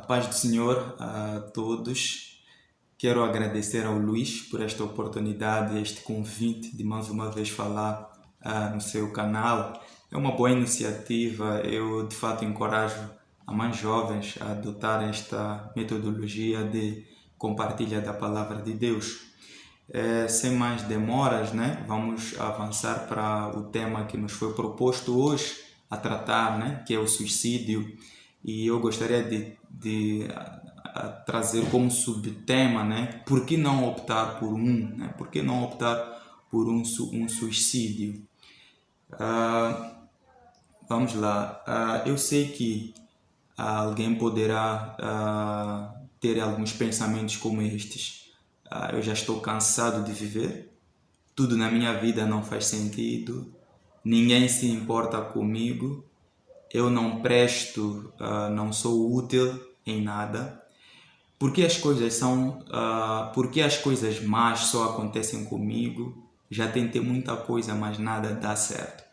paz do Senhor a todos. Quero agradecer ao Luís por esta oportunidade, este convite de mais uma vez falar no seu canal. É uma boa iniciativa. Eu, de fato, encorajo a mais jovens a adotar esta metodologia de compartilha da palavra de Deus. Sem mais demoras, né? Vamos avançar para o tema que nos foi proposto hoje a tratar, né? Que é o suicídio. E eu gostaria de trazer como subtema, né? Por que não optar por né? Por que não optar por um suicídio? Vamos lá. Eu sei que alguém poderá ter alguns pensamentos como estes. Eu já estou cansado de viver. Tudo na minha vida não faz sentido. Ninguém se importa comigo. Eu não presto, não sou útil em nada. Porque as coisas porque as coisas más só acontecem comigo? Já tentei muita coisa, mas nada dá certo.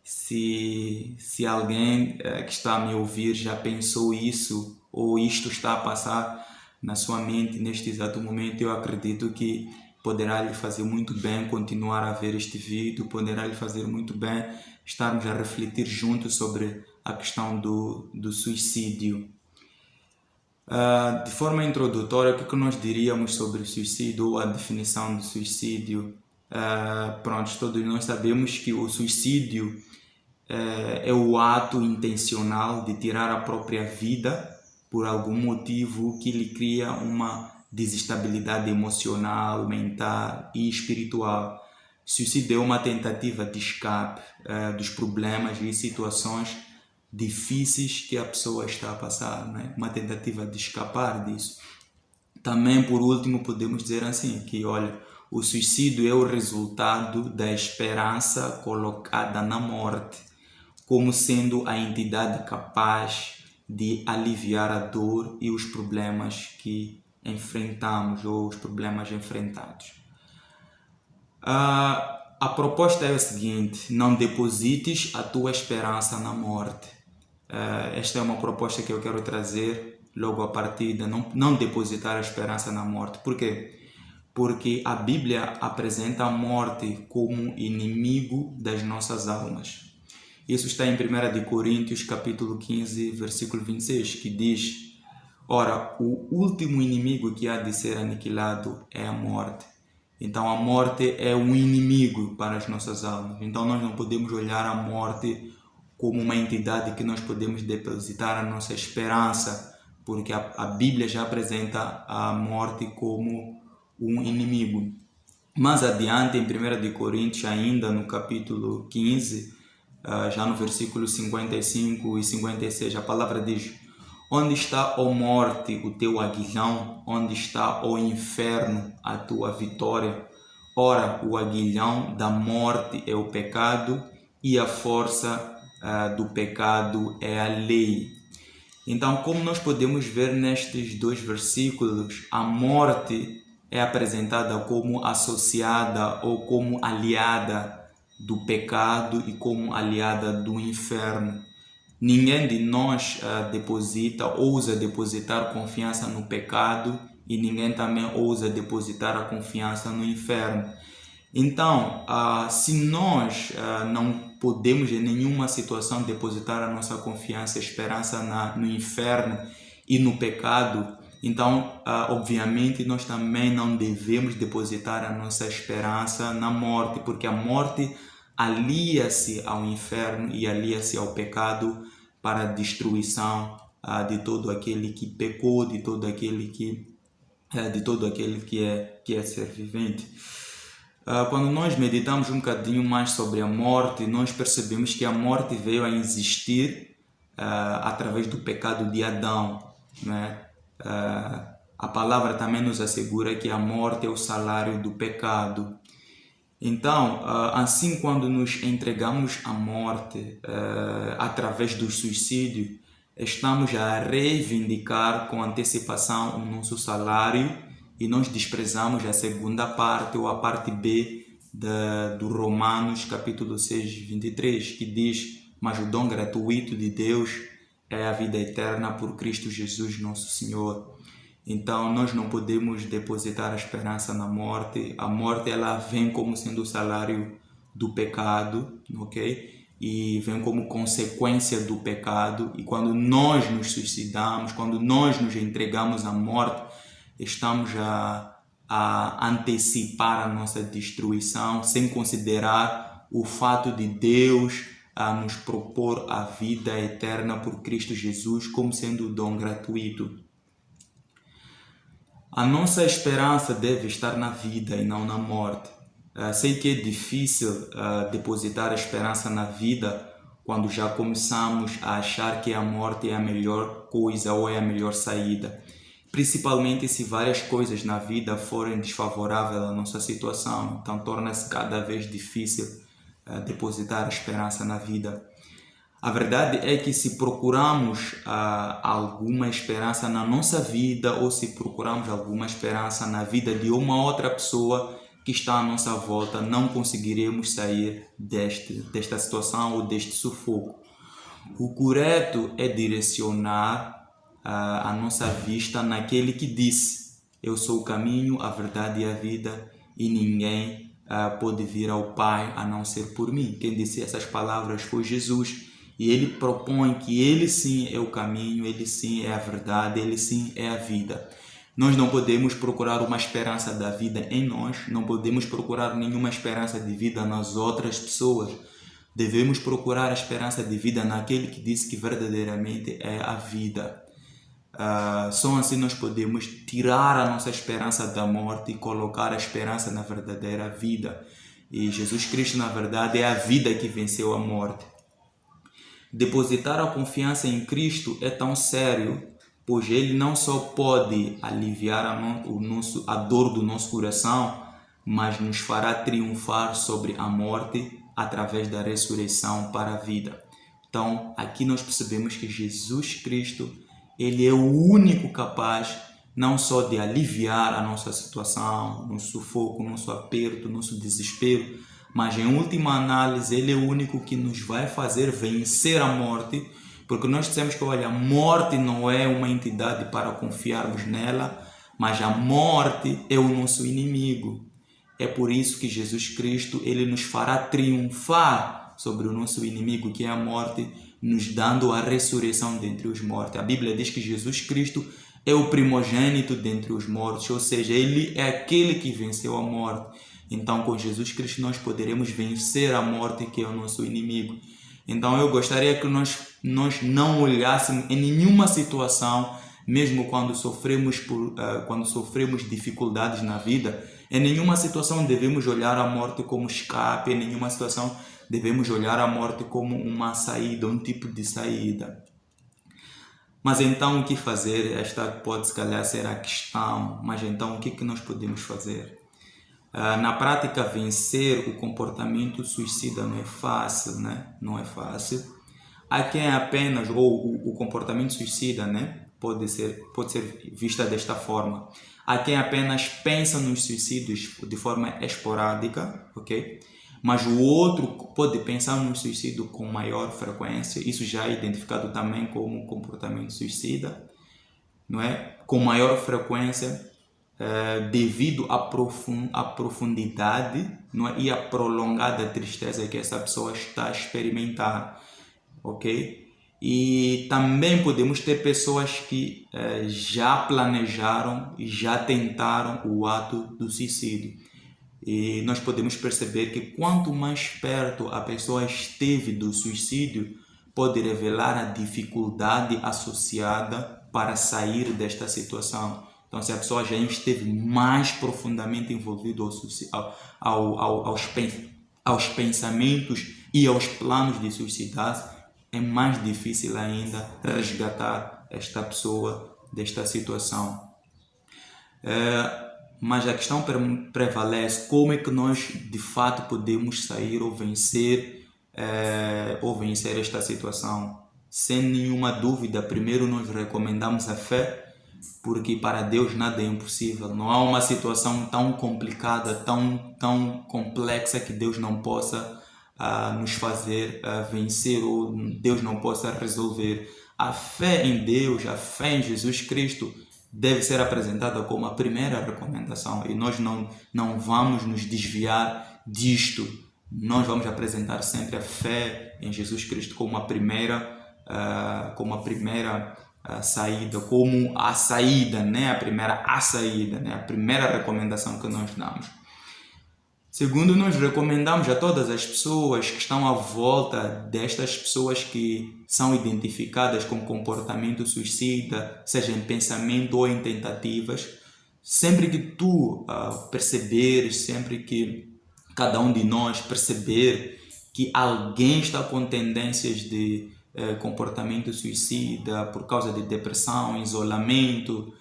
Se alguém que está a me ouvir já pensou isso, ou isto está a passar na sua mente neste exato momento, eu acredito que poderá lhe fazer muito bem continuar a ver este vídeo, poderá lhe fazer muito bem estarmos a refletir juntos sobre a questão do suicídio. De forma introdutória, o que nós diríamos sobre o suicídio ou a definição do suicídio? Todos nós sabemos que o suicídio é o ato intencional de tirar a própria vida por algum motivo que lhe cria uma desestabilidade emocional, mental e espiritual. Suicídio é uma tentativa de escape dos problemas e situações difíceis que a pessoa está a passar, né? Uma tentativa de escapar disso. Também, por último, podemos dizer assim, que olha, o suicídio é o resultado da esperança colocada na morte, como sendo a entidade capaz de aliviar a dor e os problemas que enfrentamos ou os problemas enfrentados. A proposta é a seguinte: não deposites a tua esperança na morte. Esta é uma proposta que eu quero trazer logo à partida. Não depositar a esperança na morte. Por quê? Porque a Bíblia apresenta a morte como inimigo das nossas almas. Isso está em 1 Coríntios capítulo 15, versículo 26, que diz: ora, o último inimigo que há de ser aniquilado é a morte. Então a morte é um inimigo para as nossas almas. Então nós não podemos olhar a morte como uma entidade que nós podemos depositar a nossa esperança, porque a Bíblia já apresenta a morte como um inimigo. Mais adiante, em 1 Coríntios, ainda no capítulo 15, já no versículo 55 e 56, a palavra diz: onde está, ó morte, o teu aguilhão? Onde está, ó inferno, a tua vitória? Ora, o aguilhão da morte é o pecado, e a força do pecado é a lei. Então, como nós podemos ver nestes dois versículos, a morte é apresentada como associada ou como aliada do pecado e como aliada do inferno. Ninguém de nós ousa depositar confiança no pecado, e ninguém também ousa depositar a confiança no inferno. Então, se nós não podemos em nenhuma situação depositar a nossa confiança, esperança no inferno e no pecado, então, obviamente, nós também não devemos depositar a nossa esperança na morte, porque a morte alia-se ao inferno e alia-se ao pecado para a destruição de todo aquele que pecou, de todo aquele que é ser vivente. Quando nós meditamos um bocadinho mais sobre a morte, nós percebemos que a morte veio a existir através do pecado de Adão, né? A palavra também nos assegura que a morte é o salário do pecado. Então, assim, quando nos entregamos à morte através do suicídio, estamos a reivindicar com antecipação o nosso salário, e nós desprezamos a segunda parte ou a parte B do Romanos capítulo 6, 23, que diz: mas o dom gratuito de Deus é a vida eterna por Cristo Jesus, nosso Senhor. Então, nós não podemos depositar a esperança na morte. A morte, ela vem como sendo o salário do pecado, ok? E vem como consequência do pecado. E quando nós nos suicidamos, quando nós nos entregamos à morte, estamos a antecipar a nossa destruição, sem considerar o fato de Deus a nos propor a vida eterna por Cristo Jesus como sendo um dom gratuito. A nossa esperança deve estar na vida e não na morte. Sei que é difícil depositar a esperança na vida quando já começamos a achar que a morte é a melhor coisa ou é a melhor saída. Principalmente se várias coisas na vida forem desfavoráveis à nossa situação. Então torna-se cada vez difícil depositar a esperança na vida. A verdade é que se procuramos alguma esperança na nossa vida ou se procuramos alguma esperança na vida de uma outra pessoa que está à nossa volta, não conseguiremos sair desta situação ou deste sufoco. O correto é direcionar a nossa vista naquele que disse: eu sou o caminho, a verdade e a vida, e ninguém pode vir ao Pai a não ser por mim. Quem disse essas palavras foi Jesus. E ele propõe que ele sim é o caminho, ele sim é a verdade, ele sim é a vida. Nós não podemos procurar uma esperança da vida em nós, não podemos procurar nenhuma esperança de vida nas outras pessoas. Devemos procurar a esperança de vida naquele que disse que verdadeiramente é a vida. Só assim nós podemos tirar a nossa esperança da morte e colocar a esperança na verdadeira vida. E Jesus Cristo, na verdade, é a vida que venceu a morte. Depositar a confiança em Cristo é tão sério, pois Ele não só pode aliviar a dor do nosso coração, mas nos fará triunfar sobre a morte através da ressurreição para a vida. Então, aqui nós percebemos que Jesus Cristo, Ele é o único capaz não só de aliviar a nossa situação, nosso sufoco, nosso aperto, nosso desespero, mas em última análise Ele é o único que nos vai fazer vencer a morte, porque nós dissemos que, olha, a morte não é uma entidade para confiarmos nela, mas a morte é o nosso inimigo. É por isso que Jesus Cristo, Ele nos fará triunfar sobre o nosso inimigo, que é a morte, nos dando a ressurreição dentre os mortos. A Bíblia diz que Jesus Cristo é o primogênito dentre os mortos, ou seja, Ele é aquele que venceu a morte. Então, com Jesus Cristo, nós poderemos vencer a morte, que é o nosso inimigo. Então, eu gostaria que nós não olhássemos em nenhuma situação, mesmo quando sofremos dificuldades na vida, em nenhuma situação devemos olhar a morte como escape, em nenhuma situação devemos olhar a morte como uma saída, um tipo de saída. Mas então, o que fazer? Esta pode, se calhar, ser a questão. Mas então, o que nós podemos fazer? Na prática, vencer o comportamento suicida não é fácil, né? Não é fácil. Há quem apenas, ou o comportamento suicida, né? Pode ser vista desta forma. Há quem apenas pensa nos suicídios de forma esporádica, ok? Mas o outro pode pensar no suicídio com maior frequência. Isso já é identificado também como comportamento suicida, não é? Com maior frequência, devido à profundidade, não é? E à prolongada tristeza que essa pessoa está a experimentar, ok? E também podemos ter pessoas que já planejaram e já tentaram o ato do suicídio. E nós podemos perceber que quanto mais perto a pessoa esteve do suicídio, pode revelar a dificuldade associada para sair desta situação. Então, se a pessoa já esteve mais profundamente envolvida aos pensamentos e aos planos de suicidar, é mais difícil ainda resgatar esta pessoa desta situação. Mas a questão prevalece: como é que nós de fato podemos sair ou vencer esta situação? Sem nenhuma dúvida, primeiro nós recomendamos a fé, porque para Deus nada é impossível. Não há uma situação tão complicada, tão complexa que Deus não possa nos fazer vencer ou Deus não possa resolver. A fé em Deus, a fé em Jesus Cristo deve ser apresentada como a primeira recomendação e nós não vamos nos desviar disto. Nós vamos apresentar sempre a fé em Jesus Cristo como a primeira saída, como a saída, né? A saída, né? A primeira recomendação que nós damos. Segundo, nós recomendamos a todas as pessoas que estão à volta destas pessoas que são identificadas com comportamento suicida, seja em pensamento ou em tentativas, sempre que tu perceberes, sempre que cada um de nós perceber que alguém está com tendências de comportamento suicida por causa de depressão, isolamento,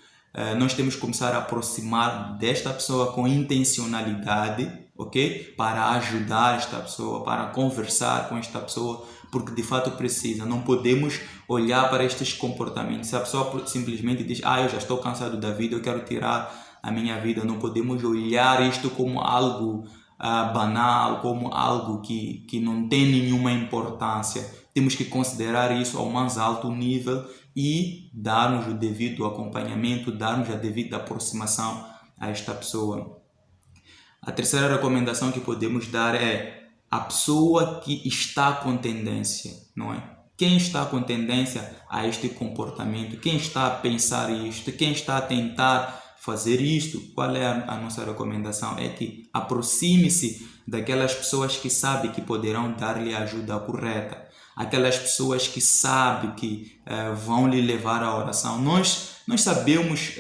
nós temos que começar a aproximar desta pessoa com intencionalidade, ok? Para ajudar esta pessoa, para conversar com esta pessoa, porque de fato precisa. Não podemos olhar para estes comportamentos. Se a pessoa simplesmente diz, eu já estou cansado da vida, eu quero tirar a minha vida, não podemos olhar isto como algo banal, como algo que não tem nenhuma importância. Temos que considerar isso ao mais alto nível e darmos o devido acompanhamento, darmos a devida aproximação a esta pessoa. A terceira recomendação que podemos dar é a pessoa que está com tendência, não é? Quem está com tendência a este comportamento, quem está a pensar isto, quem está a tentar fazer isto, qual é a nossa recomendação? É que aproxime-se daquelas pessoas que sabem que poderão dar-lhe a ajuda correta, aquelas pessoas que sabem que vão lhe levar à oração. Nós sabemos,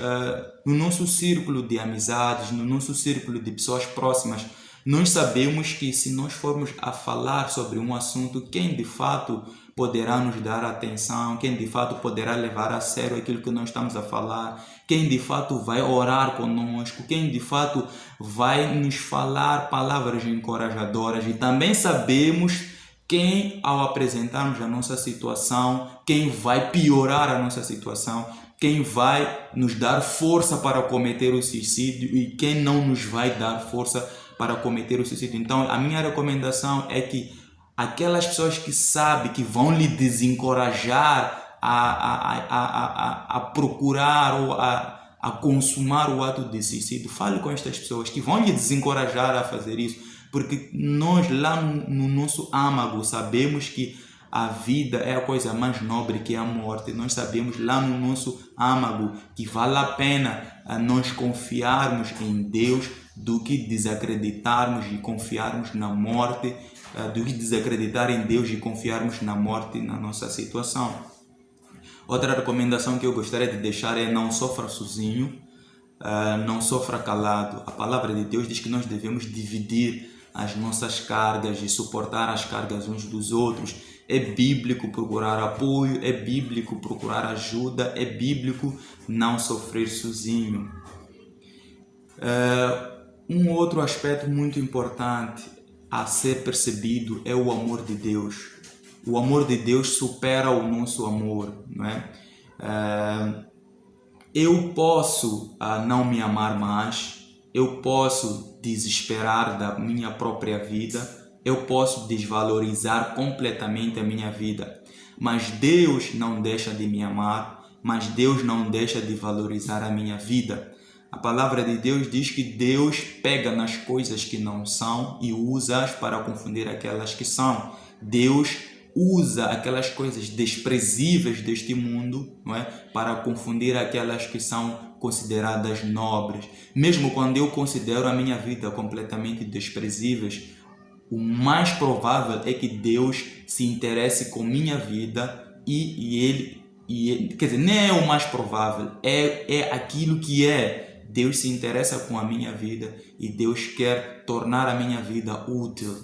no nosso círculo de amizades, no nosso círculo de pessoas próximas, nós sabemos que se nós formos a falar sobre um assunto, quem de fato poderá nos dar atenção, quem de fato poderá levar a sério aquilo que nós estamos a falar, quem de fato vai orar conosco, quem de fato vai nos falar palavras encorajadoras. E também sabemos quem, ao apresentarmos a nossa situação, quem vai piorar a nossa situação, quem vai nos dar força para cometer o suicídio e quem não nos vai dar força para cometer o suicídio. Então, a minha recomendação é que aquelas pessoas que sabem que vão lhe desencorajar a procurar ou a consumar o ato de suicídio, fale com estas pessoas que vão lhe desencorajar a fazer isso, porque nós lá no nosso âmago sabemos que a vida é a coisa mais nobre que a morte. Nós sabemos lá no nosso âmago que vale a pena nós confiarmos em Deus do que desacreditarmos e confiarmos na morte, do que desacreditar em Deus e confiarmos na morte na nossa situação. Outra recomendação que eu gostaria de deixar é não sofra sozinho, não sofra calado. A palavra de Deus diz que nós devemos dividir as nossas cargas e suportar as cargas uns dos outros. É bíblico procurar apoio, é bíblico procurar ajuda, é bíblico não sofrer sozinho. Um outro aspecto muito importante a ser percebido é o amor de Deus. O amor de Deus supera o nosso amor, não é? Eu posso não me amar mais, eu posso desesperar da minha própria vida, eu posso desvalorizar completamente a minha vida, mas Deus não deixa de me amar, mas Deus não deixa de valorizar a minha vida. A palavra de Deus diz que Deus pega nas coisas que não são e usa-as para confundir aquelas que são. Deus usa aquelas coisas desprezíveis deste mundo, não é? Para confundir aquelas que são consideradas nobres. Mesmo quando eu considero a minha vida completamente desprezíveis, o mais provável é que Deus se interesse com minha vida e ele, quer dizer, nem é o mais provável, é aquilo que é. Deus se interessa com a minha vida e Deus quer tornar a minha vida útil.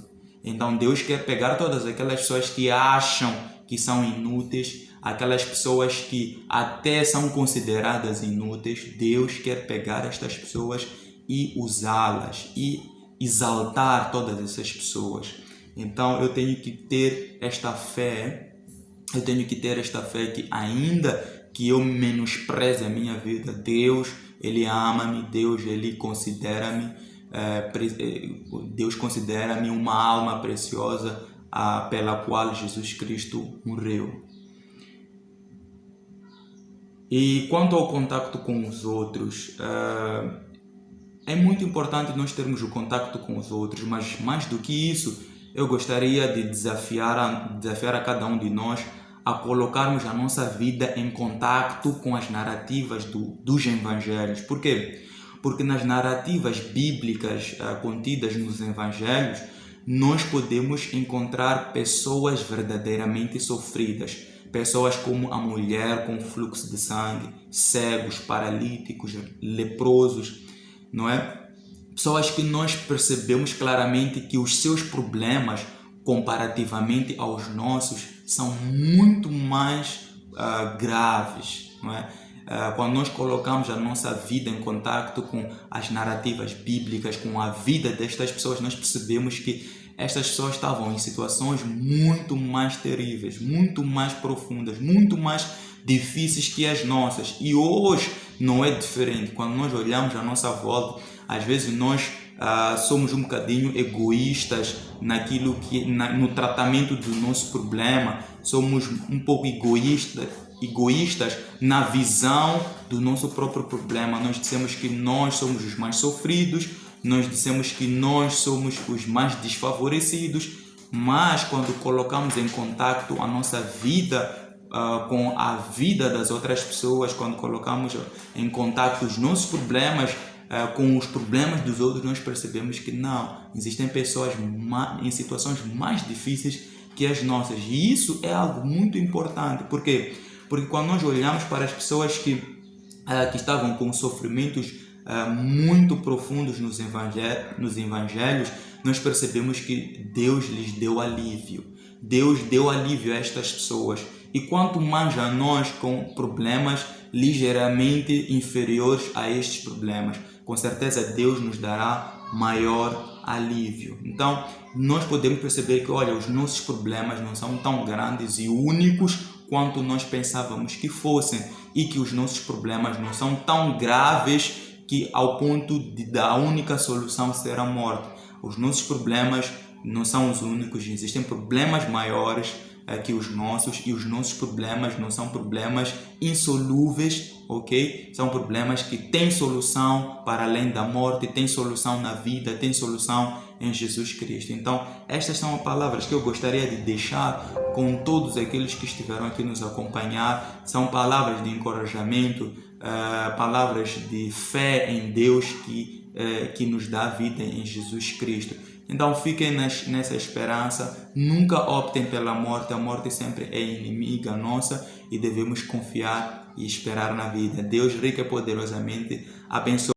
Então Deus quer pegar todas aquelas pessoas que acham que são inúteis, aquelas pessoas que até são consideradas inúteis. Deus quer pegar estas pessoas e usá-las e exaltar todas essas pessoas. Então eu tenho que ter esta fé, que ainda que eu menospreze a minha vida, Deus, Ele ama-me, Deus, Ele considera-me, Deus considera-me uma alma preciosa pela qual Jesus Cristo morreu. E quanto ao contacto com os outros, é muito importante nós termos o contacto com os outros, mas mais do que isso, eu gostaria de desafiar a cada um de nós a colocarmos a nossa vida em contacto com as narrativas dos evangelhos. Por quê? Porque nas narrativas bíblicas contidas nos evangelhos, nós podemos encontrar pessoas verdadeiramente sofridas. Pessoas como a mulher com fluxo de sangue, cegos, paralíticos, leprosos, não é? Pessoas que nós percebemos claramente que os seus problemas, comparativamente aos nossos, são muito mais graves, não é? Quando nós colocamos a nossa vida em contato com as narrativas bíblicas, com a vida destas pessoas, nós percebemos que estas pessoas estavam em situações muito mais terríveis, muito mais profundas, muito mais difíceis que as nossas. E hoje não é diferente. Quando nós olhamos à nossa volta, às vezes nós somos um bocadinho egoístas no tratamento do nosso problema, somos um pouco egoístas na visão do nosso próprio problema. Nós dizemos que nós somos os mais sofridos, nós dizemos que nós somos os mais desfavorecidos, mas quando colocamos em contato a nossa vida com a vida das outras pessoas, quando colocamos em contato os nossos problemas com os problemas dos outros, nós percebemos que não, existem pessoas em situações mais difíceis que as nossas. E isso é algo muito importante. Por quê? Porque quando nós olhamos para as pessoas que estavam com sofrimentos muito profundos nos evangelhos, nós percebemos que Deus lhes deu alívio. Deus deu alívio a estas pessoas. E quanto mais a nós com problemas ligeiramente inferiores a estes problemas, com certeza Deus nos dará maior alívio. Então, nós podemos perceber que, olha, os nossos problemas não são tão grandes e únicos quanto nós pensávamos que fossem, e que os nossos problemas não são tão graves que ao ponto da única solução ser a morte. Os nossos problemas não são os únicos, existem problemas maiores que os nossos, e os nossos problemas não são problemas insolúveis, ok? São problemas que têm solução para além da morte, têm solução na vida, têm solução em Jesus Cristo. Então, estas são as palavras que eu gostaria de deixar com todos aqueles que estiveram aqui nos acompanhar. São palavras de encorajamento, palavras de fé em Deus que nos dá vida em Jesus Cristo. Então fiquem nessa esperança, nunca optem pela morte. A morte sempre é inimiga nossa e devemos confiar e esperar na vida. Deus rica e poderosamente abençoe.